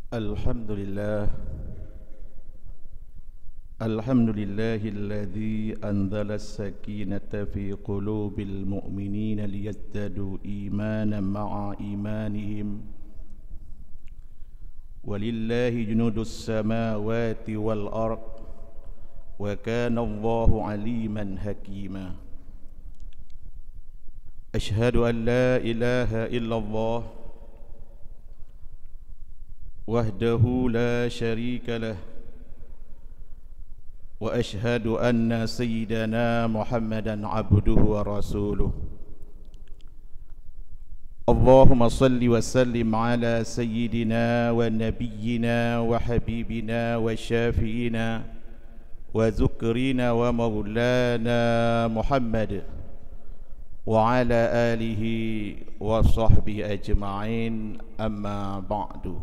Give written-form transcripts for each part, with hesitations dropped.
الحمد لله الذي أنزل السكينة في قلوب المؤمنين ليزدادوا إيمانا مع إيمانهم ولله جنود السماوات والأرض وكان الله عليما حكيما أشهد أن لا إله إلا الله وحده لا شريك له وأشهد أن سيدنا محمدا عبده ورسوله اللهم صل وسلم على سيدنا ونبينا وحبيبنا وشافينا وذكرنا ومولانا محمد وعلى آله وصحبه أجمعين أما بعد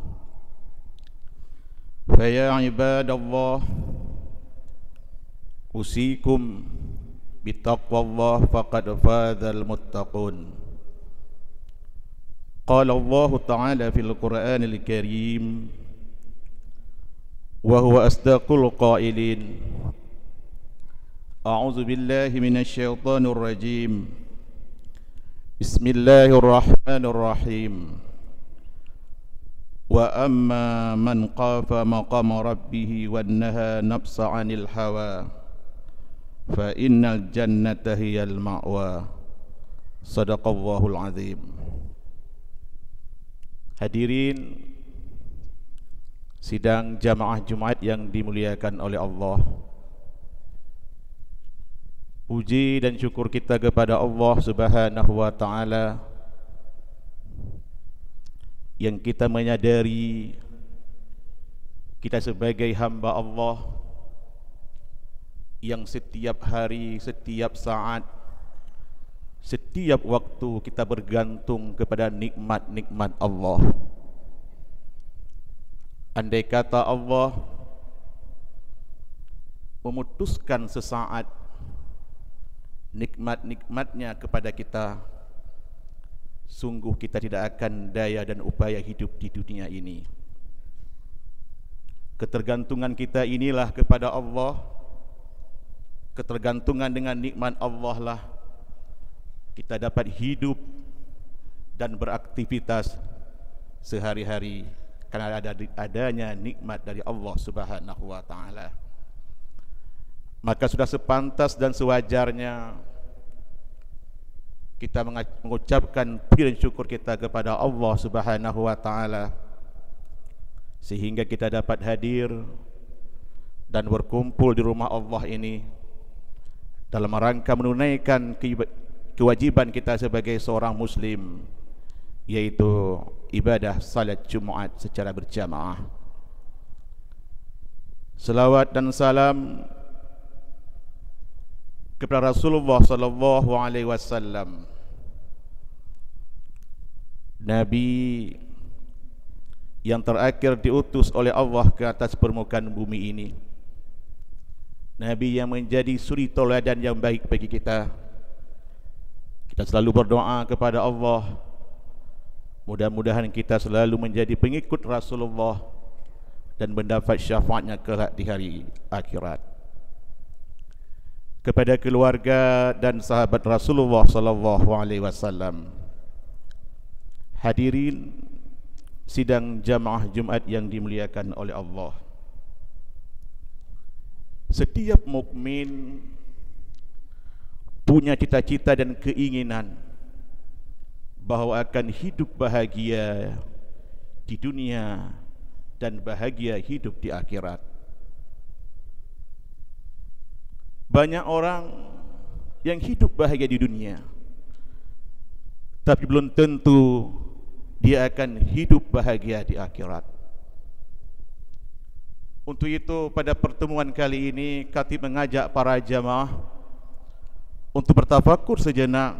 فيا عباد الله أوصيكم بتقوى الله فقد فاز المتقون قال الله تعالى في القرآن الكريم وهو أصدق القائلين أعوذ بالله من الشيطان الرجيم بسم الله الرحمن الرحيم وأما من خاف مقام ربه ونهى نفس عن الهوى فإن الجنة هي المأوى صدق الله العظيم. Hadirin sidang jamaah Jumat yang dimuliakan oleh Allah, puji dan syukur kita kepada Allah Subhanahu wa taala yang kita menyadari kita sebagai hamba Allah yang setiap hari, setiap saat, setiap waktu kita bergantung kepada nikmat-nikmat Allah. Andai kata Allah memutuskan sesaat nikmat-nikmatnya kepada kita, sungguh kita tidak akan daya dan upaya hidup di dunia ini. Ketergantungan kita inilah kepada Allah, ketergantungan dengan nikmat Allah lah kita dapat hidup dan beraktivitas sehari-hari karena adanya nikmat dari Allah Subhanahu wa taala. Maka sudah sepantas dan sewajarnya kita mengucapkan puji dan syukur kita kepada Allah Subhanahu wa taala sehingga kita dapat hadir dan berkumpul di rumah Allah ini dalam rangka menunaikan kewajiban kita sebagai seorang muslim, yaitu ibadah salat Jumat secara berjamaah. Selawat dan salam kepada Rasulullah sallallahu alaihi wasallam, Nabi yang terakhir diutus oleh Allah ke atas permukaan bumi ini, Nabi yang menjadi suri tauladan yang baik bagi kita. Kita selalu berdoa kepada Allah, mudah-mudahan kita selalu menjadi pengikut Rasulullah dan mendapat syafaatnya kelak di hari akhirat. Kepada keluarga dan sahabat Rasulullah sallallahu alaihi wasallam, hadirin sidang jamaah Jumat yang dimuliakan oleh Allah. Setiap mukmin punya cita-cita dan keinginan bahawa akan hidup bahagia di dunia dan bahagia hidup di akhirat. Banyak orang yang hidup bahagia di dunia, tapi belum tentu dia akan hidup bahagia di akhirat. Untuk itu pada pertemuan kali ini khatib mengajak para jamaah untuk bertafakur sejenak,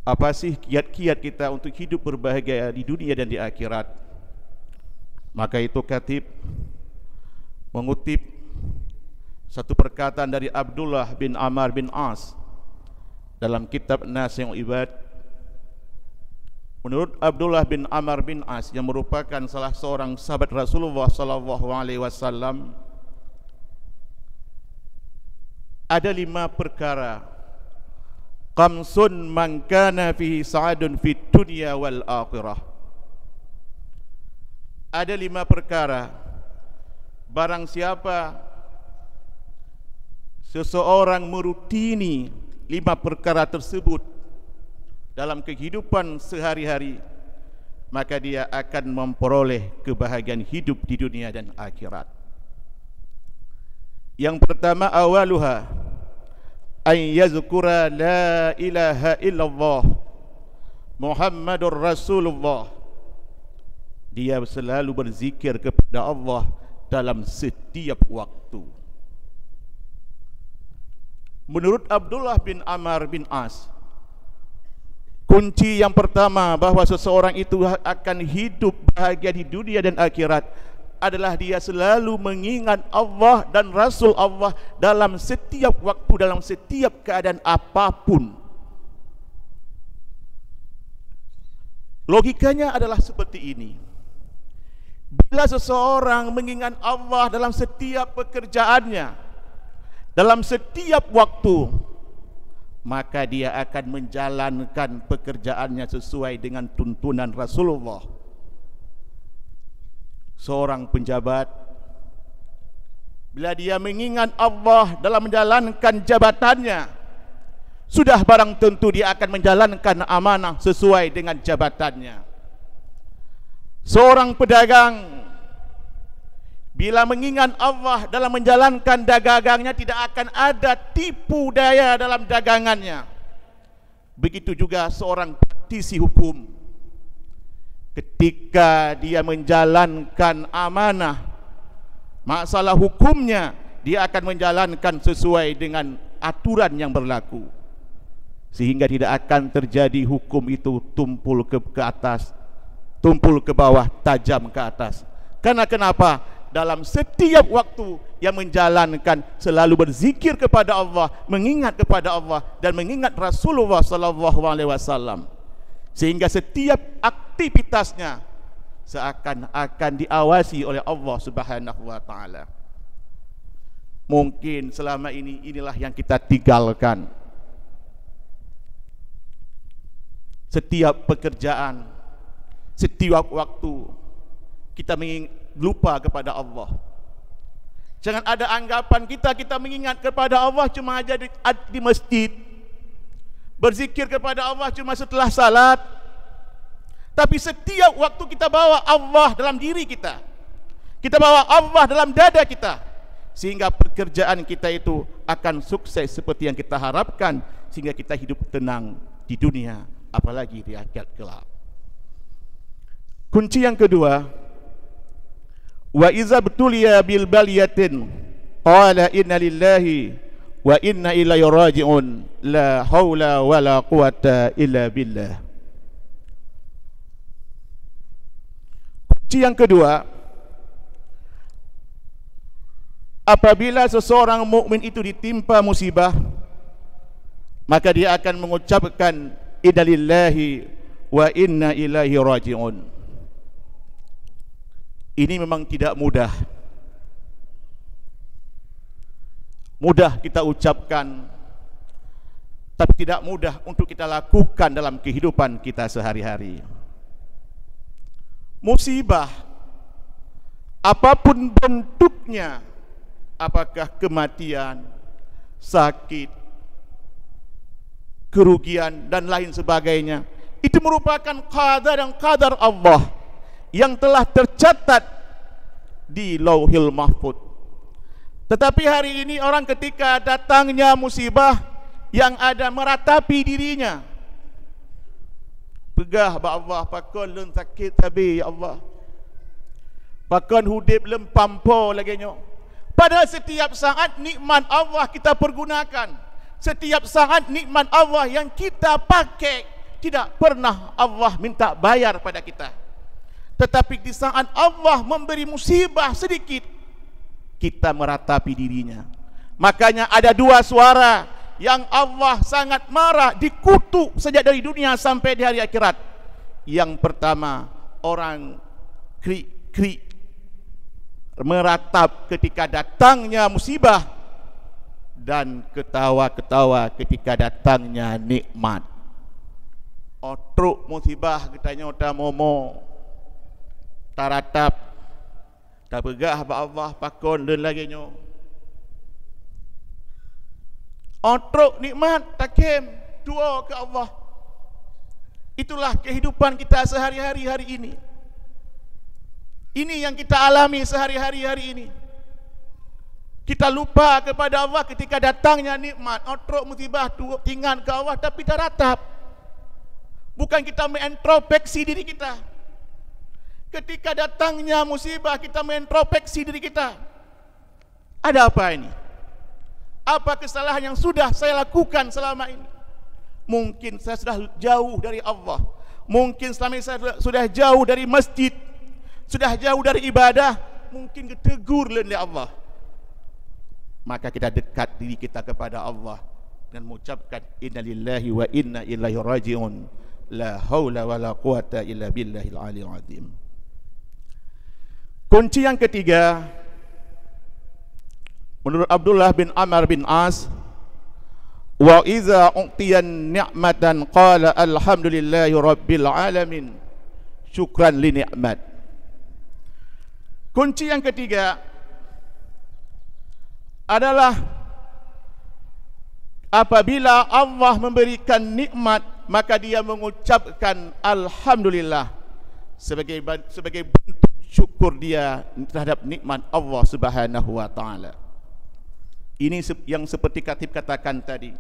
apa sih kiat-kiat kita untuk hidup berbahagia di dunia dan di akhirat. Maka itu khatib mengutip satu perkataan dari Abdullah bin Amr bin As dalam kitab Nasi'ul Ibad, Menurut Abdullah bin Amr bin As yang merupakan salah seorang sahabat Rasulullah sallallahu alaihi wasallam, ada 5 perkara qamsun man kana fihi sa'adun fid dunya wal akhirah. Ada 5 perkara, barang siapa seseorang merutini 5 perkara tersebut dalam kehidupan sehari-hari, maka dia akan memperoleh kebahagiaan hidup di dunia dan akhirat. Yang pertama, awaluha ay yazkura la ilaha illallah Muhammadur Rasulullah. Dia selalu berzikir kepada Allah dalam setiap waktu. Menurut Abdullah bin Amr bin As, kunci yang pertama bahwa seseorang itu akan hidup bahagia di dunia dan akhirat adalah dia selalu mengingat Allah dan Rasul Allah dalam setiap waktu, dalam setiap keadaan apapun. Logikanya adalah seperti ini. Bila seseorang mengingat Allah dalam setiap pekerjaannya, dalam setiap waktu, maka dia akan menjalankan pekerjaannya sesuai dengan tuntunan Rasulullah. Seorang penjabat, bila dia mengingat Allah dalam menjalankan jabatannya, sudah barang tentu dia akan menjalankan amanah sesuai dengan jabatannya. Seorang pedagang, bila mengingat Allah dalam menjalankan dagangnya, tidak akan ada tipu daya dalam dagangannya. Begitu juga seorang praktisi hukum, ketika dia menjalankan amanah, masalah hukumnya dia akan menjalankan sesuai dengan aturan yang berlaku, sehingga tidak akan terjadi hukum itu tumpul ke atas, tumpul ke bawah, tajam ke atas. Karena kenapa? Dalam setiap waktu yang menjalankan selalu berzikir kepada Allah, mengingat kepada Allah dan mengingat Rasulullah sallallahu alaihi wasallam, sehingga setiap aktivitasnya seakan-akan diawasi oleh Allah Subhanahu wa taala. Mungkin selama ini inilah yang kita tinggalkan. Setiap pekerjaan, setiap waktu kita lupa kepada Allah. Jangan ada anggapan kita mengingat kepada Allah cuma aja di masjid, berzikir kepada Allah cuma setelah salat. Tapi setiap waktu kita bawa Allah dalam diri kita, kita bawa Allah dalam dada kita, sehingga pekerjaan kita itu akan sukses seperti yang kita harapkan, sehingga kita hidup tenang di dunia, apalagi di akhirat kelak. Kunci yang kedua, wa iza btuliya bil baliyatin qala inna lillahi wa inna ilaihi raji'un la haula wala quwata illa billah. Kunci yang kedua, apabila seseorang mukmin itu ditimpa musibah, maka dia akan mengucapkan inna lillahi wa inna ilaihi raji'un. Ini memang tidak mudah. Mudah kita ucapkan, tapi tidak mudah untuk kita lakukan dalam kehidupan kita sehari-hari. Musibah, apapun bentuknya, apakah kematian, sakit, kerugian, dan lain sebagainya, itu merupakan qadar dan qadar Allah yang telah tercatat di Lauhil Mahfuz. Tetapi hari ini orang ketika datangnya musibah yang ada meratapi dirinya, pegah ba Allah, pakon lun sakit habis ya Allah, pakon hudip lem pampo lagi nyo. Padahal setiap saat nikmat Allah kita pergunakan, setiap saat nikmat Allah yang kita pakai, tidak pernah Allah minta bayar pada kita. Tetapi di saat Allah memberi musibah sedikit, kita meratapi dirinya. Makanya ada 2 suara yang Allah sangat marah, dikutuk sejak dari dunia sampai di hari akhirat. Yang pertama, orang krik-krik meratap ketika datangnya musibah dan ketawa-ketawa ketika datangnya nikmat. Otruk musibah katanya otak momo taratap tak begah ba Allah pakon dan laginya. Otruk nikmat takem doa ke Allah. Itulah kehidupan kita sehari-hari hari ini. Ini yang kita alami sehari-hari hari ini. Kita lupa kepada Allah ketika datangnya nikmat. Otrok musibah tinggal ke Allah tapi tak ratap. Bukan kita mengintrospeksi diri kita. Ketika datangnya musibah kita mengintrospeksi diri kita. Ada apa ini? Apa kesalahan yang sudah saya lakukan selama ini? Mungkin saya sudah jauh dari Allah. Mungkin selama ini saya sudah jauh dari masjid, sudah jauh dari ibadah. Mungkin ditegur oleh Allah. Maka kita dekat diri kita kepada Allah dan mengucapkan innalillahi wa inna ilaihi rajiun. La haula wala quwata illa billahil aliyil azim. Kunci yang ketiga, menurut Abdullah bin Amr bin As, wa iza u'tiyan ni'matan qala alhamdulillahi rabbil alamin syukran li ni'mat. Kunci yang ketiga adalah apabila Allah memberikan nikmat maka dia mengucapkan alhamdulillah sebagai bentuk syukur dia terhadap nikmat Allah Subhanahu wa taala. Ini yang seperti Khatib katakan tadi.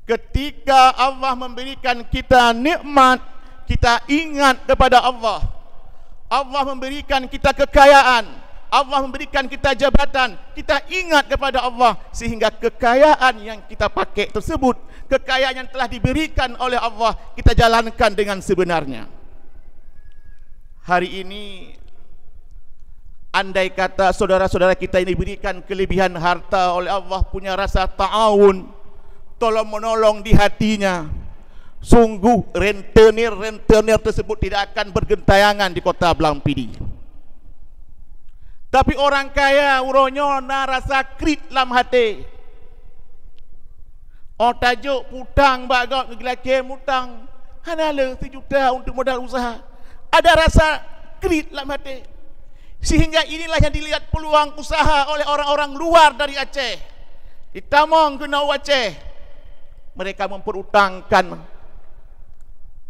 Ketika Allah memberikan kita nikmat, kita ingat kepada Allah. Allah memberikan kita kekayaan, Allah memberikan kita jabatan, kita ingat kepada Allah sehingga kekayaan yang kita pakai tersebut, kekayaan yang telah diberikan oleh Allah, kita jalankan dengan sebenarnya. Hari ini andai kata saudara-saudara kita ini diberikan kelebihan harta oleh Allah, punya rasa ta'awun, tolong menolong di hatinya, sungguh rentenir tersebut tidak akan bergentayangan di kota Blampidi. Tapi orang kaya uronyo na rasa krit dalam hati. Oh tajuk putang bagot ngelake mutang hanala 1 juta untuk modal usaha. Ada rasa krit dalam hati. Sehingga inilah yang dilihat peluang usaha oleh orang-orang luar dari Aceh. Di Tamong ke Nau Aceh, mereka memperutangkan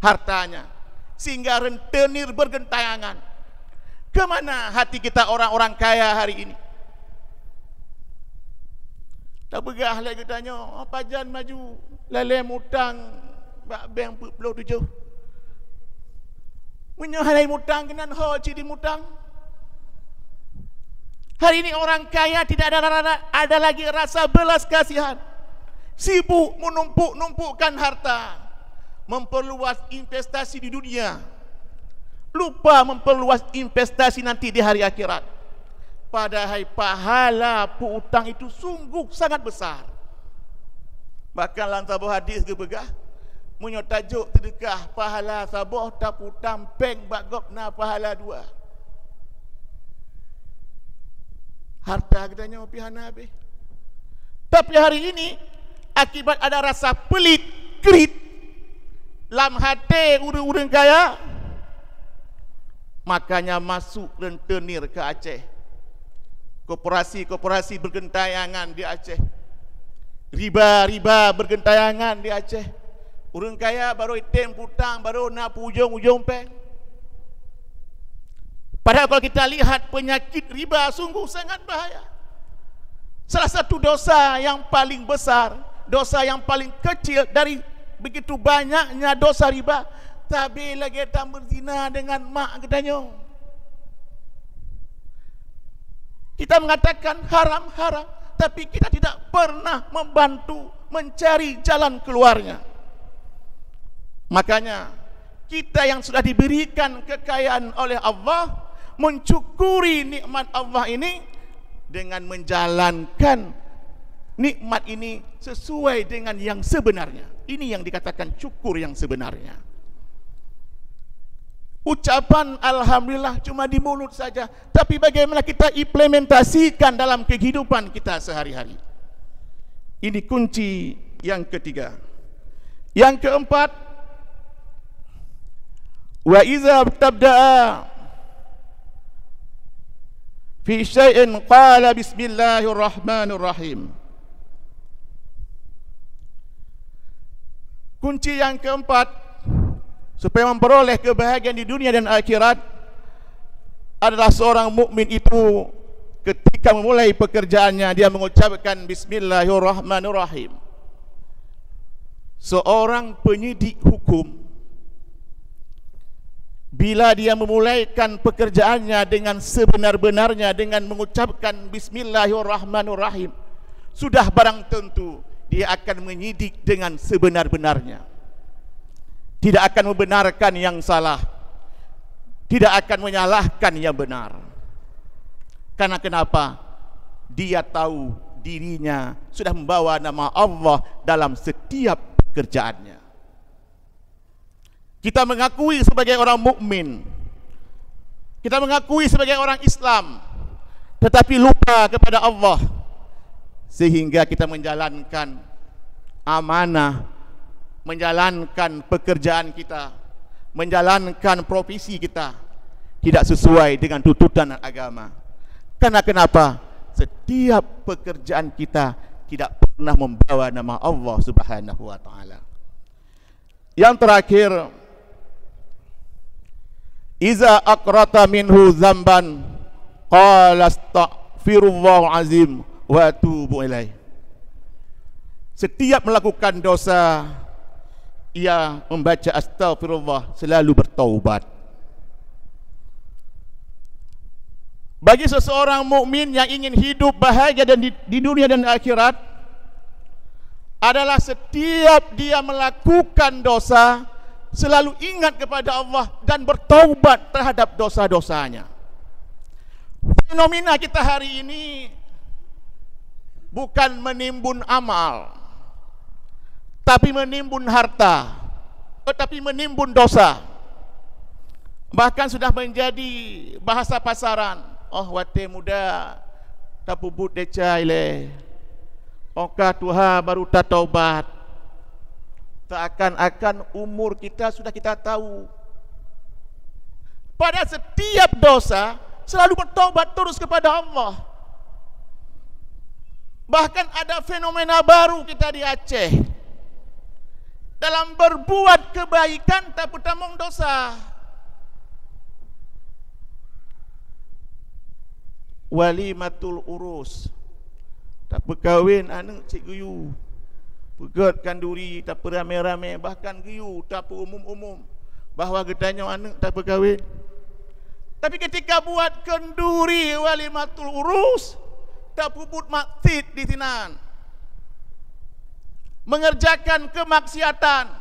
hartanya sehingga rentenir bergentayangan. Kemana hati kita orang-orang kaya hari ini? Tak begah lagi tanya, apa jan maju lele mutang bak bank 47. Menyohalai mutang kenan ho cidi mutang. Hari ini orang kaya tidak ada lagi rasa belas kasihan. Sibuk menumpuk-numpukkan harta, memperluas investasi di dunia, lupa memperluas investasi nanti di hari akhirat. Padahal pahala piutang itu sungguh sangat besar. Bahkan dalam sebuah hadis gebegah menyotajuk sedekah pahala saboh tak piutang peng bagop na pahala 2. Harta katanya pihana habis. Tapi hari ini akibat ada rasa pelit, krit dalam hati urang-urang kaya, makanya masuk rentenir ke Aceh. Koperasi-koperasi bergentayangan di Aceh. Riba bergentayangan di Aceh. Urang kaya baru item putang, baru nak ujung-ujung peng. Padahal kalau kita lihat penyakit riba sungguh sangat bahaya. Salah satu dosa yang paling besar, dosa yang paling kecil dari begitu banyaknya dosa riba, tapi lagi tak berzina dengan mak katanya. Kita mengatakan haram, tapi kita tidak pernah membantu mencari jalan keluarnya. Makanya kita yang sudah diberikan kekayaan oleh Allah, mencukuri nikmat Allah ini dengan menjalankan nikmat ini sesuai dengan yang sebenarnya. Ini yang dikatakan syukur yang sebenarnya. Ucapan alhamdulillah cuma di mulut saja, tapi bagaimana kita implementasikan dalam kehidupan kita sehari-hari? Ini kunci yang ketiga. Yang keempat, wa iza tabda'a fi syai'in qala bismillahirrahmanirrahim. Kunci yang keempat supaya memperoleh kebahagiaan di dunia dan akhirat adalah seorang mukmin itu ketika memulai pekerjaannya dia mengucapkan bismillahirrahmanirrahim. Seorang penyidik hukum bila dia memulaikan pekerjaannya dengan sebenar-benarnya dengan mengucapkan bismillahirrahmanirrahim, sudah barang tentu dia akan menyidik dengan sebenar-benarnya. Tidak akan membenarkan yang salah, tidak akan menyalahkan yang benar. Karena kenapa? Dia tahu dirinya sudah membawa nama Allah dalam setiap pekerjaannya. Kita mengakui sebagai orang mukmin, kita mengakui sebagai orang Islam, tetapi lupa kepada Allah, sehingga kita menjalankan amanah, menjalankan pekerjaan kita, menjalankan profesi kita tidak sesuai dengan tuntutan agama. Karena kenapa? Setiap pekerjaan kita tidak pernah membawa nama Allah Subhanahu wa taala. Yang terakhir, iza aqrata minhu zamban qala astaghfirullah azim wa atubu ilaih. Setiap melakukan dosa ia membaca astaghfirullah, selalu bertaubat. Bagi seseorang mukmin yang ingin hidup bahagia dan di dunia dan akhirat adalah setiap dia melakukan dosa selalu ingat kepada Allah dan bertaubat terhadap dosa-dosanya. Fenomena kita hari ini bukan menimbun amal, tapi menimbun harta, tetapi menimbun dosa. Bahkan sudah menjadi bahasa pasaran. Oh, wate muda tak puput deca ile. Oka Tuhan baru tak taubat. Tak akan umur kita sudah kita tahu. Pada setiap dosa selalu bertaubat terus kepada Allah. Bahkan ada fenomena baru kita di Aceh. Dalam berbuat kebaikan tak bertambung dosa. Walimatul urus, tak berkahwin anak cik guyu, pegatkan duri tak beramai-ramai, bahkan guyu tak umum-umum bahawa getanya anak tak berkahwin. Tapi ketika buat kenduri walimatul urus, tak puput maksud di sinan, mengerjakan kemaksiatan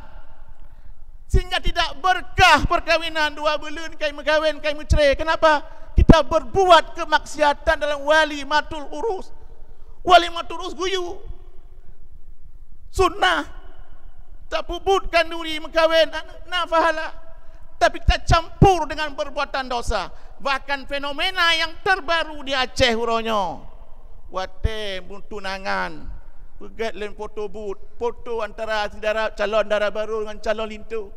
sehingga tidak berkah perkahwinan dua belun kai megawin kai mencerai. Kenapa? Kita berbuat kemaksiatan dalam walimatul urus. Walimatul urus guyu sunnah, tak puputkan duri megawin nak fahala, tapi kita campur dengan perbuatan dosa. Bahkan fenomena yang terbaru di Aceh uronyo, wate tunangan pegat len foto booth, foto antara saudara calon dara baru dengan calon lintu.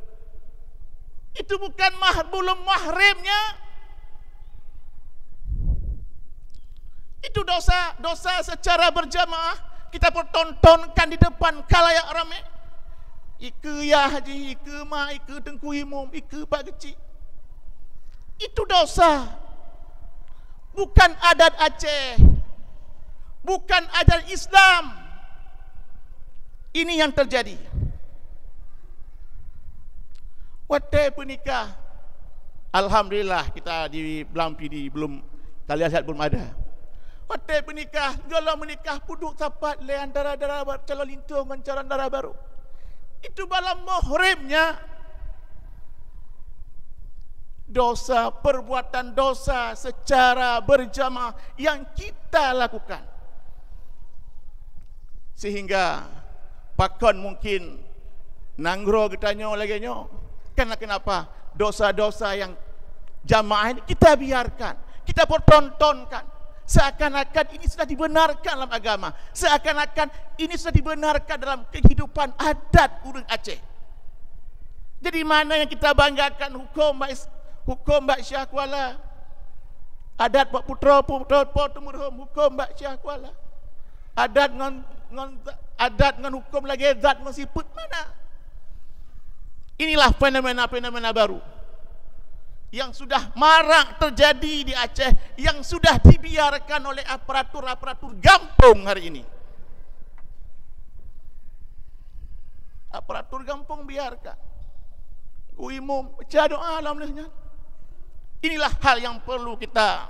Itu bukan belum mahrimnya. Itu dosa secara berjamaah kita pertontonkan di depan khalayak ramai. Ike ya haji, ike ma, ike tengku imam, ike pak kecil. Itu dosa. Bukan adat Aceh, bukan adat Islam. Ini yang terjadi. Wate penikah, alhamdulillah kita di Belampidi belum tali asat belum ada. Wate penikah, kalau menikah puduk sapat le antara calon lintu dengan calon dara baru. Itu dalam muhrimnya dosa, perbuatan dosa secara berjamaah yang kita lakukan. Sehingga pakon mungkin nanggro getanyo lagi nyo. Karena kenapa? dosa-dosa yang jamaah ini kita biarkan, kita pertontonkan, seakan-akan ini sudah dibenarkan dalam agama, seakan-akan ini sudah dibenarkan dalam kehidupan adat urang Aceh. Jadi mana yang kita banggakan hukum Mbak Syah Kuala, adat Pak Putra temurhum hukum Mbak Syah Kuala, adat dengan hukum lagi zat dengan siput mana? Inilah fenomena-fenomena baru yang sudah marak terjadi di Aceh, yang sudah dibiarkan oleh aparatur-aparatur gampung hari ini. Aparatur gampung biarkan. Umum baca doa alhamdulillah. Inilah hal yang perlu kita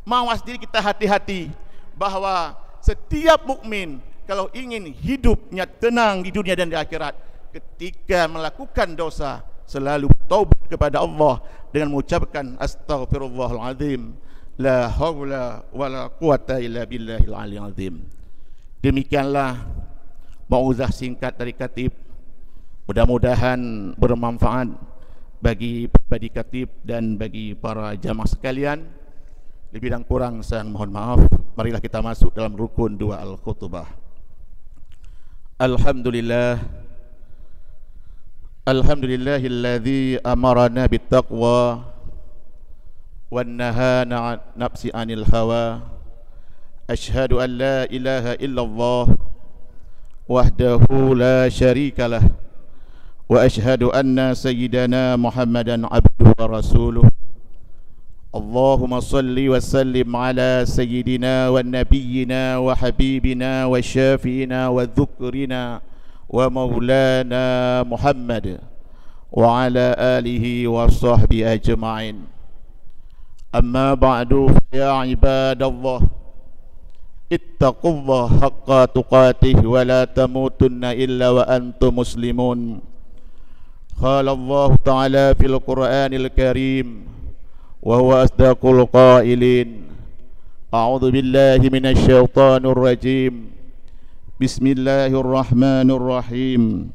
mawas diri kita, hati-hati bahwa setiap mukmin kalau ingin hidupnya tenang di dunia dan di akhirat, ketika melakukan dosa selalu taubat kepada Allah dengan mengucapkan astaghfirullahalazim, la haula wala quwata illa billahil aliyil azim. Demikianlah mauizah singkat dari Khatib. Mudah-mudahan bermanfaat bagi pribadi Khatib dan bagi para jamaah sekalian. Lebih dan kurang saya mohon maaf. Marilah kita masuk dalam rukun 2 al-khutbah. Alhamdulillahilladzi amarana bittaqwa wan nahana nafsi anil hawa. Asyhadu an la ilaha illallah wahdahu la syarikalah wa asyhadu anna sayyidana Muhammadan abduhu wa rasuluh. Allahumma salli wa sallim ala sayyidina wa nabiyyina wa habibina wa syafi'ina wa dhukrina wa maulana Muhammad wa ala alihi wa sahbihi ajma'in. Amma ba'du, ya ibadallah, ittaqullaha haqqa tuqatih wa la tamutunna illa wa antum muslimun. Qala Allah ta'ala fil Qur'anil Karim wa huwa asdaqul qailin. A'udzu billahi minasy syaithanir rajim. Bismillahirrahmanirrahim.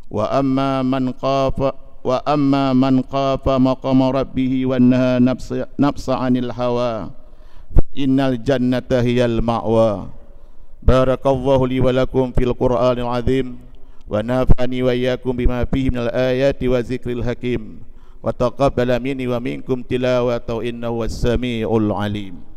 Wa amma man qafa maqama rabbih wa naha nafsa 'anil hawa innal jannata hiyal ma'wa. Barakallahu li wa lakum fil Qur'anil azim wa nafa'ani wa iyyakum bima fihi minal ayati wa zikril hakim wa taqabbala minni wa minkum tilawatahu innahu was-sami'ul alim.